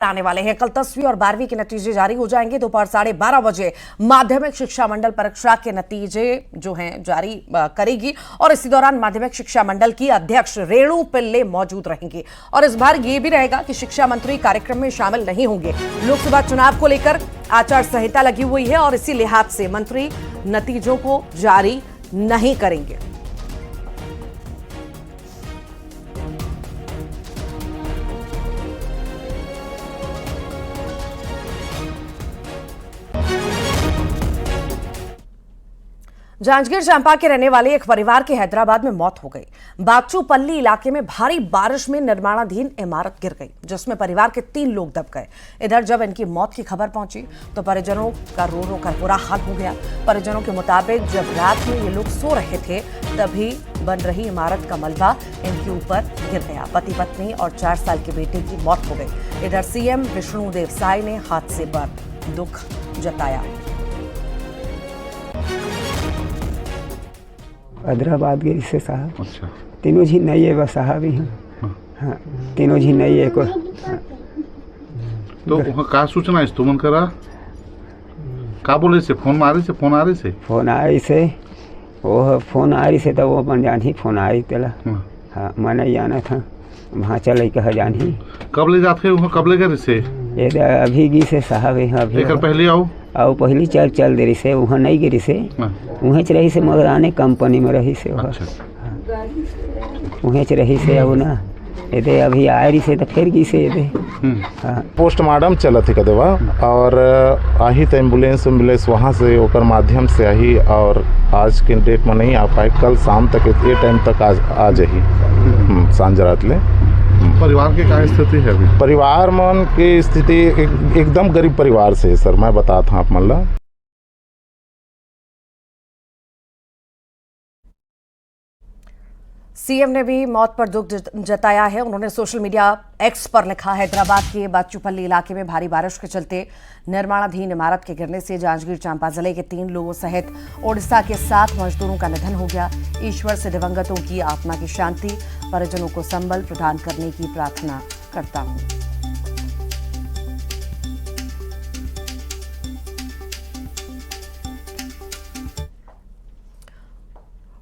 आने वाले हैं। कल 10वीं और 12वीं के नतीजे जारी हो जाएंगे। दोपहर 12:30 बजे माध्यमिक शिक्षा मंडल परीक्षा के नतीजे जो हैं जारी करेगी और इसी दौरान माध्यमिक शिक्षा मंडल की अध्यक्ष रेणु पिल्ले मौजूद रहेंगी। और इस बार यह भी रहेगा कि शिक्षा मंत्री कार्यक्रम में शामिल नहीं होंगे। लोकसभा चुनाव को लेकर आचार संहिता लगी हुई है और इसी लिहाज से मंत्री नतीजों को जारी नहीं करेंगे। जांजगीर चांपा के रहने वाले एक परिवार की हैदराबाद में मौत हो गई। बाचूपल्ली इलाके में भारी बारिश में निर्माणाधीन इमारत गिर गई, जिसमें परिवार के 3 लोग दब गए। इधर जब इनकी मौत की खबर पहुंची तो परिजनों का रो रो कर बुरा हाल हो गया। परिजनों के मुताबिक जब रात में ये लोग सो रहे थे तभी बन रही इमारत का मलबा इनके ऊपर गिर गया। पति पत्नी और 4 साल के बेटे की मौत हो गई। इधर सीएम विष्णुदेव साय ने हादसे पर दुख जताया। हैदराबाद गए से साहब। अच्छा। तीनों जी नई है बस साहब ही हैं। हाँ, तीनों जी नई है को। तो वहाँ का सूचना इस तुमन करा का बोले से फोन आ रही से वो फोन आ रही से तो वो बन जान ही फोन आ रही तेला। हाँ मैंने जाना था वहाँ चले कहा जान ही। कब ले जाते वहाँ कब ले गए से ये अभी गी से साहब है अभी पहले आओ पहली चल दे रही से वहाँ नहीं गिरी से वहीं च रही से मगर आने कंपनी में रही से वहीं च रही से अब ना ये अभी आ रही से तो फिर गी से पोस्टमार्टम चलत है कदेवा और आही तो एम्बुलेंस वहाँ से ओकर माध्यम से आही और आज के डेट में नहीं आ पाए। कल शाम तक ये टाइम तक आ जाही सांझ रात ले। परिवार की क्या स्थिति है अभी? परिवार मन की स्थिति एकदम गरीब परिवार से सर मैं बताता हूँ आप मन ला। सीएम ने भी मौत पर दुख जताया है। उन्होंने सोशल मीडिया एक्स पर लिखा, हैदराबाद के बाचूपल्ली इलाके में भारी बारिश के चलते निर्माणाधीन इमारत के गिरने से जांजगीर चांपा जिले के 3 लोगों सहित ओडिशा के 7 मजदूरों का निधन हो गया। ईश्वर से दिवंगतों की आत्मा की शांति, परिजनों को संबल प्रदान करने की प्रार्थना करता हूं।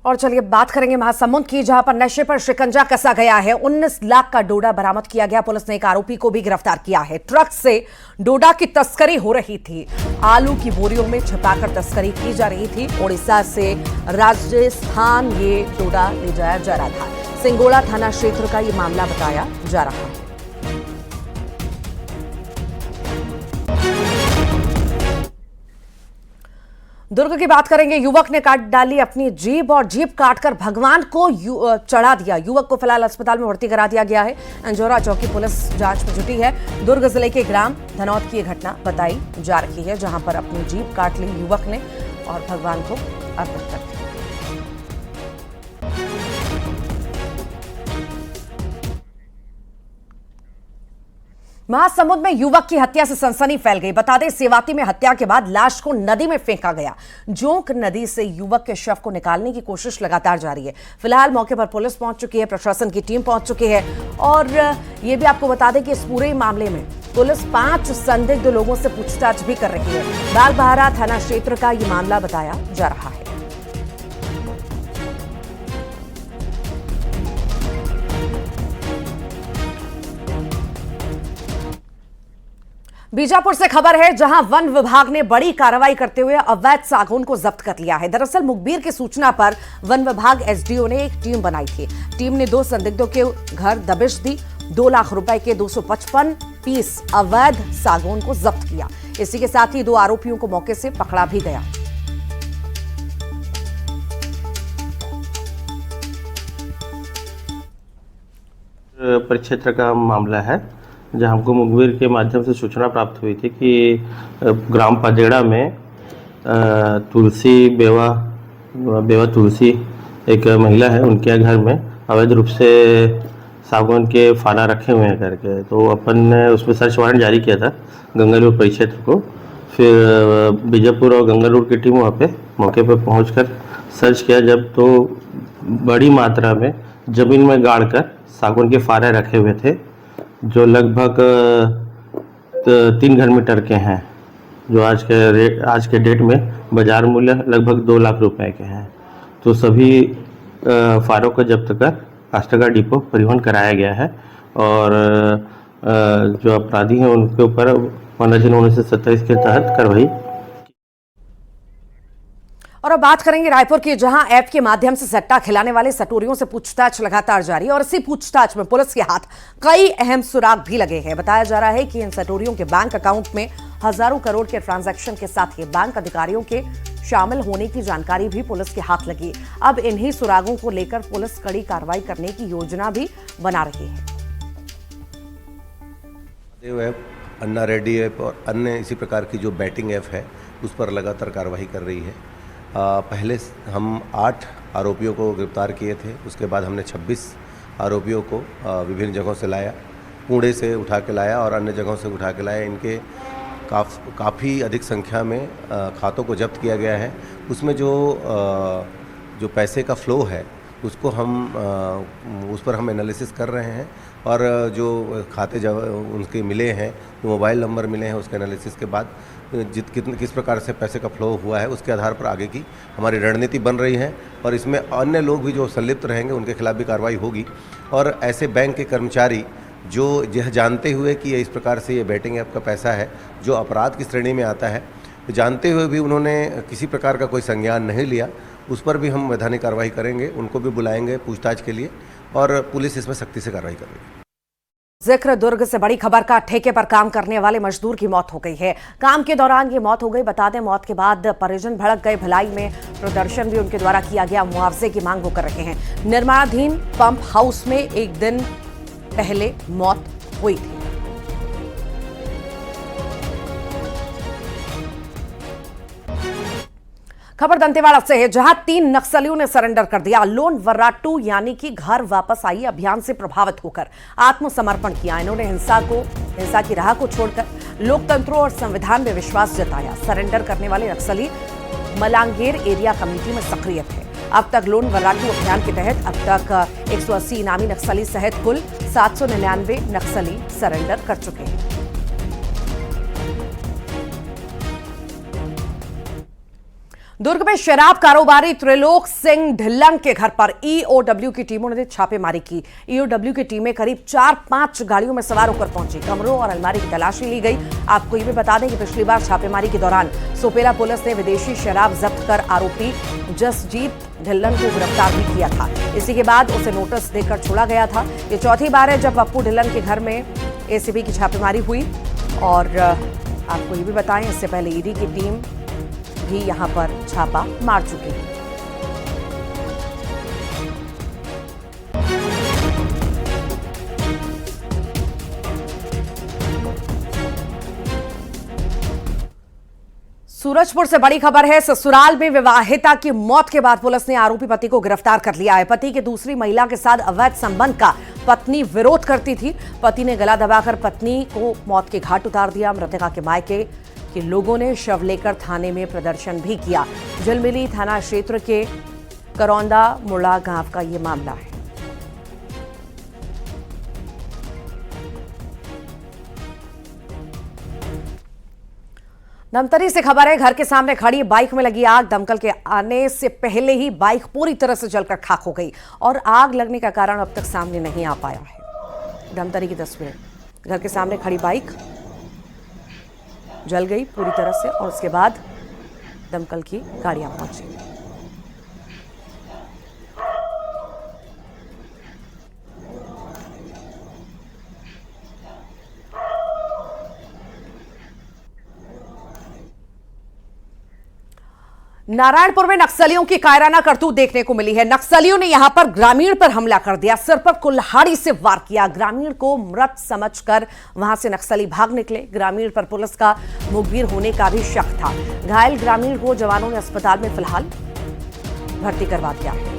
और चलिए बात करेंगे महासमुंद की, जहां पर नशे पर शिकंजा कसा गया है। 19 लाख का डोडा बरामद किया गया। पुलिस ने एक आरोपी को भी गिरफ्तार किया है। ट्रक से डोडा की तस्करी हो रही थी। आलू की बोरियों में छिपाकर तस्करी की जा रही थी। ओडिशा से राजस्थान ये डोडा ले जाया जा रहा था। सिंगोड़ा थाना क्षेत्र का ये मामला बताया जा रहा है। दुर्ग की बात करेंगे। युवक ने काट डाली अपनी जीभ और जीभ काटकर भगवान को चढ़ा दिया। युवक को फिलहाल अस्पताल में भर्ती करा दिया गया है। अंजोरा चौकी पुलिस जांच में जुटी है। दुर्ग जिले के ग्राम धनौत की यह घटना बताई जा रही है, जहां पर अपनी जीभ काट ली युवक ने और भगवान को अर्पित कर दिया। महासमुंद में युवक की हत्या से सनसनी फैल गई। बता दें, सेवाती में हत्या के बाद लाश को नदी में फेंका गया। जोंक नदी से युवक के शव को निकालने की कोशिश लगातार जारी है। फिलहाल मौके पर पुलिस पहुंच चुकी है, प्रशासन की टीम पहुंच चुकी है। और यह भी आपको बता दें कि इस पूरे मामले में पुलिस 5 संदिग्ध लोगों से पूछताछ भी कर रही है। बालबहारा थाना क्षेत्र का यह मामला बताया जा रहा है। बीजापुर से खबर है, जहां वन विभाग ने बड़ी कार्रवाई करते हुए अवैध सागौन को जब्त कर लिया है। दरअसल मुखबिर की सूचना पर वन विभाग एसडीओ ने एक टीम बनाई थी। टीम ने 2 संदिग्धों के घर दबिश दी। 2 लाख रुपए के 255 पीस अवैध सागौन को जब्त किया। इसी के साथ ही 2 आरोपियों को मौके से पकड़ा भी गया। परिक्षेत्र का मामला है, जहां हमको मुखबिर के माध्यम से सूचना प्राप्त हुई थी कि ग्राम पदेड़ा में तुलसी बेवा तुलसी एक महिला है, उनके घर में अवैध रूप से सागौन के फाना रखे हुए हैं करके। तो अपन ने उसमें सर्च वारंट जारी किया था गंगालूर परिक्षेत्र को। फिर बीजापुर और गंगालूर की टीम वहाँ पे मौके पर पहुँच सर्च किया जब, तो बड़ी मात्रा में ज़मीन में गाड़ कर सागौन के फारे रखे हुए थे, जो लगभग 3 घन मीटर के हैं, जो आज के डेट में बाजार मूल्य लगभग 2 लाख रुपए के हैं। तो सभी फायरों को जब्त कर काष्ठगढ़ डिपो परिवहन कराया गया है और जो अपराधी हैं उनके ऊपर 15 जून 1927 के तहत कार्रवाई। और अब बात करेंगे रायपुर की, जहां ऐप के माध्यम से सट्टा खिलाने वाले सटोरियों से पूछताछ लगातार जारी है और इसी पूछताछ में पुलिस के हाथ कई अहम सुराग भी लगे हैं। बताया जा रहा है कि इन सटोरियों के बैंक अकाउंट में हजारों करोड़ के ट्रांजैक्शन के साथ ही बैंक अधिकारियों के शामिल होने की जानकारी भी पुलिस के हाथ लगी। अब इन्हीं सुरागों को लेकर पुलिस कड़ी कार्रवाई करने की योजना भी बना रही है। देव ऐप, अन्ना रेड्डी ऐप और अन्य इसी प्रकार की जो बैटिंग ऐप है उस पर लगातार कार्रवाई कर रही है। पहले हम 8 आरोपियों को गिरफ्तार किए थे, उसके बाद हमने 26 आरोपियों को विभिन्न जगहों से लाया, पुणे से उठा के लाया और अन्य जगहों से उठा के लाया। इनके काफ़ी अधिक संख्या में खातों को जब्त किया गया है। उसमें जो पैसे का फ्लो है उसको उस पर हम एनालिसिस कर रहे हैं और जो खाते जब उनके मिले हैं, जो मोबाइल नंबर मिले हैं, उसके एनालिसिस के बाद किस प्रकार से पैसे का फ्लो हुआ है उसके आधार पर आगे की हमारी रणनीति बन रही है और इसमें अन्य लोग भी जो संलिप्त रहेंगे उनके खिलाफ भी कार्रवाई होगी। और ऐसे बैंक के कर्मचारी जो यह जानते हुए कि इस प्रकार से ये बैटिंग ऐप का पैसा है जो अपराध की श्रेणी में आता है, जानते हुए भी उन्होंने किसी प्रकार का कोई संज्ञान नहीं लिया, उस पर भी हम वैधानिक कार्रवाई करेंगे। उनको भी बुलाएंगे पूछताछ के लिए और पुलिस इसमें सख्ती से कार्रवाई करेगी। जिक्र दुर्ग से बड़ी खबर का, ठेके पर काम करने वाले मजदूर की मौत हो गई है। काम के दौरान ये मौत हो गई। बता दें, मौत के बाद परिजन भड़क गए। भिलाई में प्रदर्शन भी उनके द्वारा किया गया। मुआवजे की मांग वो कर रहे हैं। निर्माणाधीन पंप हाउस में एक दिन पहले मौत हुई थी। खबर दंतेवाड़ा से है, जहां 3 नक्सलियों ने सरेंडर कर दिया। लोन वर्राटू यानी कि घर वापस आई अभियान से प्रभावित होकर आत्मसमर्पण किया। इन्होंने हिंसा की राह को छोड़कर लोकतंत्र और संविधान में विश्वास जताया। सरेंडर करने वाले नक्सली मलांगेर एरिया कमेटी में सक्रिय थे। अब तक लोन वर्राटू अभियान के तहत अब तक 180 इनामी नक्सली सहित कुल 799 नक्सली सरेंडर कर चुके हैं। दुर्ग में शराब कारोबारी त्रिलोक सिंह ढिल्लंग के घर पर ईओडब्ल्यू की टीमों ने छापेमारी की। ईओडब्ल्यू की टीमें करीब 4-5 गाड़ियों में सवार होकर पहुंची। कमरों और अलमारी की तलाशी ली गई। आपको ये भी बता दें कि पिछली बार छापेमारी के दौरान सोपेला पुलिस ने विदेशी शराब जब्त कर आरोपी जसजीत ढिल्लंग को गिरफ्तार भी किया था। इसी के बाद उसे नोटिस देकर छोड़ा गया था। ये चौथी बार है जब पप्पू ढिल्लंग के घर में एसीबी की छापेमारी हुई। और आपको ये भी बताएं, इससे पहले ईडी की टीम भी यहां पर छापा मार चुकी है। सूरजपुर से बड़ी खबर है। ससुराल में विवाहिता की मौत के बाद पुलिस ने आरोपी पति को गिरफ्तार कर लिया है। पति के दूसरी महिला के साथ अवैध संबंध का पत्नी विरोध करती थी। पति ने गला दबाकर पत्नी को मौत के घाट उतार दिया। मृतका के मायके के लोगों ने शव लेकर थाने में प्रदर्शन भी किया। झिलमिली थाना क्षेत्र के करौंदा मुड़ा गांव का ये मामला है। धमतरी से खबर है, घर के सामने खड़ी बाइक में लगी आग। दमकल के आने से पहले ही बाइक पूरी तरह से जलकर खाक हो गई और आग लगने का कारण अब तक सामने नहीं आ पाया है। धमतरी की तस्वीर, घर के सामने खड़ी बाइक जल गई पूरी तरह से और उसके बाद दमकल की गाड़ियां पहुंची। नारायणपुर में नक्सलियों की कायराना करतूत देखने को मिली है। नक्सलियों ने यहां पर ग्रामीण पर हमला कर दिया, सिर पर कुल्हाड़ी से वार किया। ग्रामीण को मृत समझकर वहां से नक्सली भाग निकले। ग्रामीण पर पुलिस का मुखबिर होने का भी शक था। घायल ग्रामीण को जवानों ने अस्पताल में फिलहाल भर्ती करवा दिया है।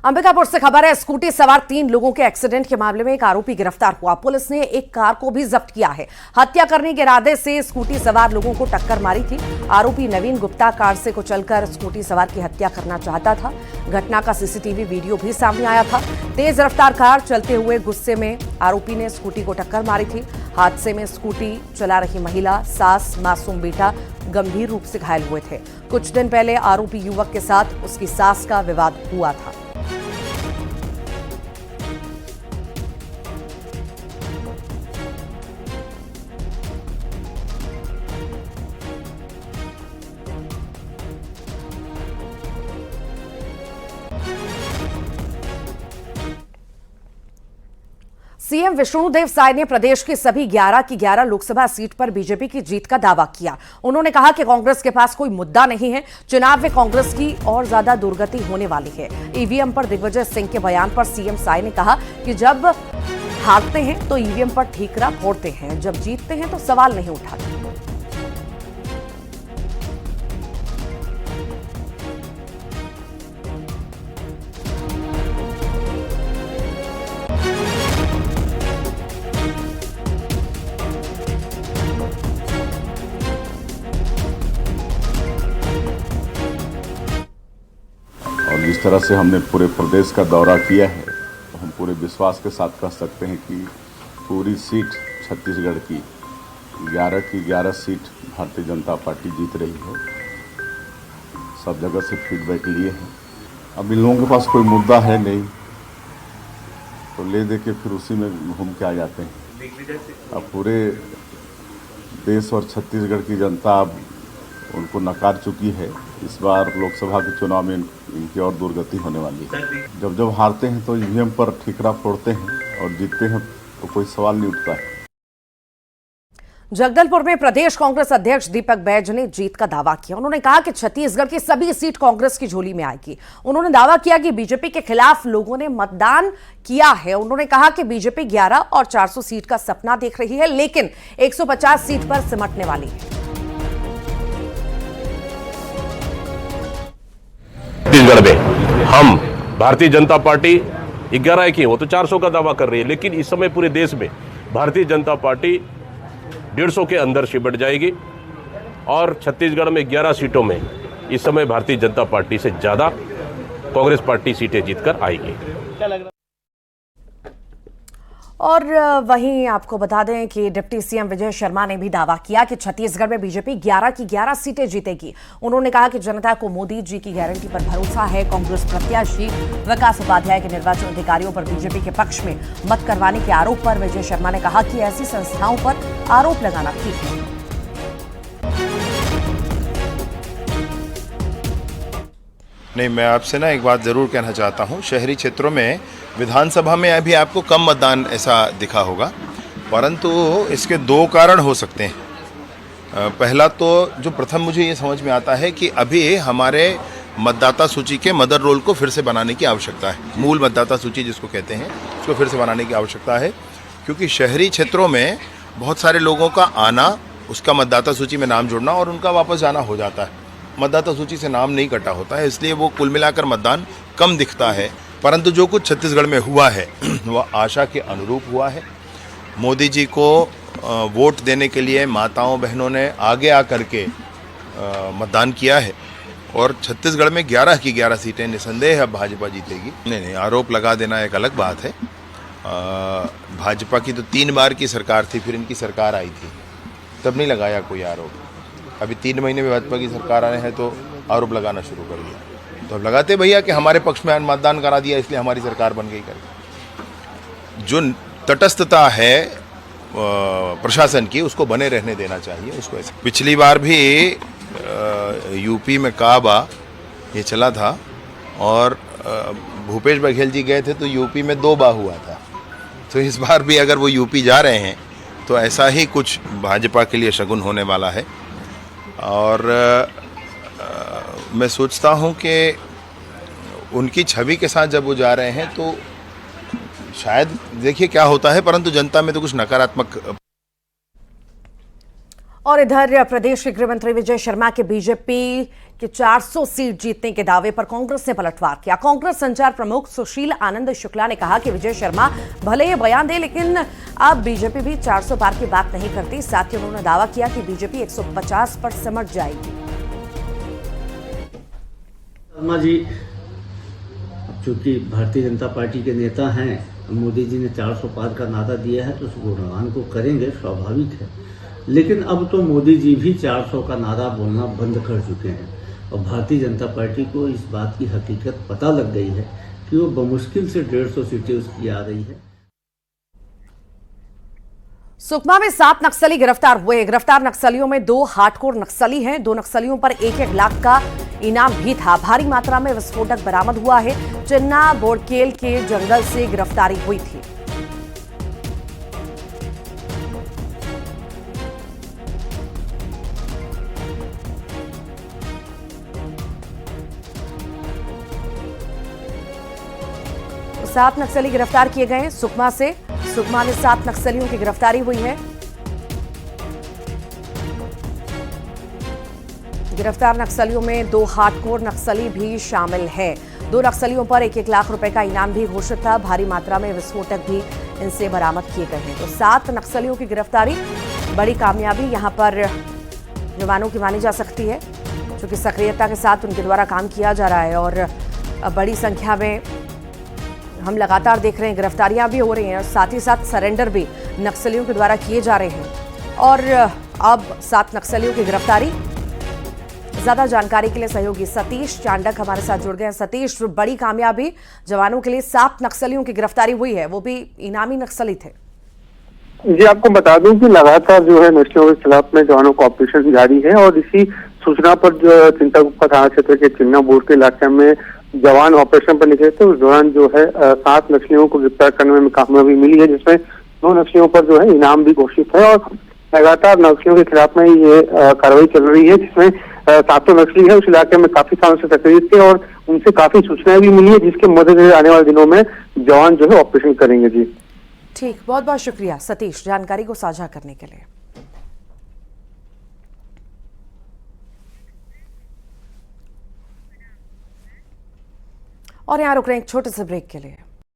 अंबिकापुर से खबर है, स्कूटी सवार 3 लोगों के एक्सीडेंट के मामले में एक आरोपी गिरफ्तार हुआ। पुलिस ने एक कार को भी जब्त किया है। हत्या करने के इरादे से स्कूटी सवार लोगों को टक्कर मारी थी। आरोपी नवीन गुप्ता कार से कुचलकर स्कूटी सवार की हत्या करना चाहता था। घटना का सीसीटीवी वीडियो भी सामने आया था। तेज रफ्तार कार चलते हुए गुस्से में आरोपी ने स्कूटी को टक्कर मारी थी। हादसे में स्कूटी चला रही महिला, सास, मासूम बेटा गंभीर रूप से घायल हुए थे। कुछ दिन पहले आरोपी युवक के साथ उसकी सास का विवाद हुआ था। सीएम विष्णुदेव साय ने प्रदेश की सभी 11 की 11 लोकसभा सीट पर बीजेपी की जीत का दावा किया। उन्होंने कहा कि कांग्रेस के पास कोई मुद्दा नहीं है। चुनाव में कांग्रेस की और ज्यादा दुर्गति होने वाली है। ईवीएम पर दिग्विजय सिंह के बयान पर सीएम साय ने कहा कि जब हारते हैं तो ईवीएम पर ठीकरा फोड़ते हैं, जब जीतते हैं तो सवाल नहीं उठाते। और जिस तरह से हमने पूरे प्रदेश का दौरा किया है, तो हम पूरे विश्वास के साथ कह सकते हैं कि पूरी सीट छत्तीसगढ़ की 11 की 11 सीट भारतीय जनता पार्टी जीत रही है। सब जगह से फीडबैक लिए हैं। अब इन लोगों के पास कोई मुद्दा है नहीं, तो ले दे के फिर उसी में घूम के आ जाते हैं। अब पूरे देश और छत्तीसगढ़ की जनता अब उनको नकार चुकी है। इस बार लोकसभा के चुनाव में इनकी और दुर्गति होने वाली है। जब हारते हैं तो ईवीएम पर ठीकरा फोड़ते हैं और जीतते हैं तो कोई सवाल नहीं उठता है। जगदलपुर में प्रदेश कांग्रेस अध्यक्ष दीपक बैज ने जीत का दावा किया। उन्होंने कहा कि छत्तीसगढ़ की सभी सीट कांग्रेस की झोली में आएगी। उन्होंने दावा किया कि बीजेपी के खिलाफ लोगों ने मतदान किया है। उन्होंने कहा कि बीजेपी 11 और 400 सीट का सपना देख रही है, लेकिन 150 सीट पर सिमटने वाली है। छत्तीसगढ़ में हम भारतीय जनता पार्टी 11 की, वो तो 400 का दावा कर रही है, लेकिन इस समय पूरे देश में भारतीय जनता पार्टी 150 के अंदर सिमट जाएगी और छत्तीसगढ़ में 11 सीटों में इस समय भारतीय जनता पार्टी से ज्यादा कांग्रेस पार्टी सीटें जीतकर आएगी। और वहीं आपको बता दें कि डिप्टी सीएम विजय शर्मा ने भी दावा किया कि छत्तीसगढ़ में बीजेपी 11 की 11 सीटें जीतेगी। उन्होंने कहा कि जनता को मोदी जी की गारंटी पर भरोसा है। कांग्रेस प्रत्याशी विकास उपाध्याय के निर्वाचन अधिकारियों पर बीजेपी के पक्ष में मत करवाने के आरोप पर विजय शर्मा ने कहा कि ऐसी संस्थाओं पर आरोप लगाना ठीक नहीं। नहीं, मैं आपसे ना एक बात ज़रूर कहना चाहता हूँ। शहरी क्षेत्रों में विधानसभा में अभी आपको कम मतदान ऐसा दिखा होगा, परंतु इसके 2 कारण हो सकते हैं। पहला तो जो प्रथम मुझे ये समझ में आता है कि अभी हमारे मतदाता सूची के मदर रोल को फिर से बनाने की आवश्यकता है। मूल मतदाता सूची जिसको कहते हैं, उसको फिर से बनाने की आवश्यकता है, क्योंकि शहरी क्षेत्रों में बहुत सारे लोगों का आना, उसका मतदाता सूची में नाम जुड़ना और उनका वापस जाना हो जाता है। मतदाता सूची से नाम नहीं कटा होता है, इसलिए वो कुल मिलाकर मतदान कम दिखता है। परंतु जो कुछ छत्तीसगढ़ में हुआ है वह आशा के अनुरूप हुआ है। मोदी जी को वोट देने के लिए माताओं बहनों ने आगे आकर के मतदान किया है और छत्तीसगढ़ में 11 की 11 सीटें निसंदेह अब भाजपा जीतेगी। नहीं, आरोप लगा देना एक अलग बात है। भाजपा की तो 3 बार की सरकार थी, फिर इनकी सरकार आई थी, तब नहीं लगाया कोई आरोप। अभी 3 महीने में भाजपा की सरकार आए हैं तो आरोप लगाना शुरू कर दिया। तो अब लगाते भैया कि हमारे पक्ष में मतदान करा दिया इसलिए हमारी सरकार बन गई करके। जो तटस्थता है प्रशासन की, उसको बने रहने देना चाहिए उसको। ऐसे पिछली बार भी यूपी में काबा ये चला था और भूपेश बघेल जी गए थे तो यूपी में 2 बार हुआ था। तो इस बार भी अगर वो यूपी जा रहे हैं तो ऐसा ही कुछ भाजपा के लिए शगुन होने वाला है। और मैं सोचता हूं कि उनकी छवि के साथ जब वो जा रहे हैं तो शायद देखिए क्या होता है, परंतु जनता में तो कुछ नकारात्मक। और इधर प्रदेश के गृह मंत्री विजय शर्मा के बीजेपी के 400 सीट जीतने के दावे पर कांग्रेस ने पलटवार किया। कांग्रेस संचार प्रमुख सुशील आनंद शुक्ला ने कहा कि विजय शर्मा भले ये बयान दे, लेकिन अब बीजेपी भी 400 पार की बात नहीं करती। साथ ही उन्होंने दावा किया कि बीजेपी 150 पर सिमट जाएगी। शर्मा जी चूंकि भारतीय जनता पार्टी के नेता हैं, मोदी जी ने 400 पार का नारा दिया है तो उस गुणगान को करेंगे, स्वाभाविक है। लेकिन अब तो मोदी जी भी 400 का नारा बोलना बंद कर चुके हैं और भारतीय जनता पार्टी को इस बात की हकीकत पता लग गई है कि वो बमुश्किल से 150 सीटें उसकी आ रही है। सुकमा में 7 नक्सली गिरफ्तार हुए। गिरफ्तार नक्सलियों में 2 हार्डकोर नक्सली हैं। 2 नक्सलियों पर 1-1 लाख का इनाम भी था। भारी मात्रा में विस्फोटक बरामद हुआ है। चिन्ना बोड़केल के जंगल से गिरफ्तारी हुई थी। तो 7 नक्सली गिरफ्तार किए गए सुकमा से। सुकमा में 7 नक्सलियों की गिरफ्तारी हुई है। गिरफ्तार नक्सलियों में 2 हार्डकोर नक्सली भी शामिल हैं। 2 नक्सलियों पर 1-1 लाख रुपए का इनाम भी घोषित था। भारी मात्रा में विस्फोटक भी इनसे बरामद किए गए हैं। तो 7 नक्सलियों की गिरफ्तारी बड़ी कामयाबी यहां पर जवानों की मानी जा सकती है, क्योंकि सक्रियता के साथ उनके द्वारा काम किया जा रहा है और बड़ी संख्या में हम लगातार देख रहे हैं गिरफ्तारियां भी हो रही हैं और साथ ही साथ सरेंडर भी नक्सलियों के द्वारा किए जा रहे हैं। और अब 7 नक्सलियों की गिरफ्तारी। ज्यादा जानकारी के लिए सहयोगी सतीश चांडक हमारे साथ जुड़ गए हैं। सतीश, बड़ी कामयाबी, जवानों के लिए 7 नक्सलियों की गिरफ्तारी हुई है, वो भी इनामी नक्सली थे। जी, आपको बता दूं कि लगातार जो है नक्सलियों के खिलाफ में जवानों का ऑपरेशन जारी है और इसी सूचना पर जो चिंतागुप्ता थाना क्षेत्र के चिन्ना बोर्ड के इलाके में जवान ऑपरेशन पर निकले थे। उस दौरान जो है 7 नक्सलियों को गिरफ्तार करने में कामयाबी मिली है, जिसमें 2 नक्सलियों पर जो है इनाम भी घोषित है और लगातार नक्सलियों के खिलाफ में ये कार्रवाई चल रही है, जिसमें 7 नक्सली है उस इलाके में काफी सालों से सक्रिय थे और उनसे काफी सूचनाएं भी मिली है, जिसके मद्देनजर आने वाले दिनों में जवान जो है ऑपरेशन करेंगे। जी ठीक, बहुत बहुत शुक्रिया सतीश जानकारी को साझा करने के लिए। और यहां रुक रहे हैं एक छोटे से ब्रेक के लिए।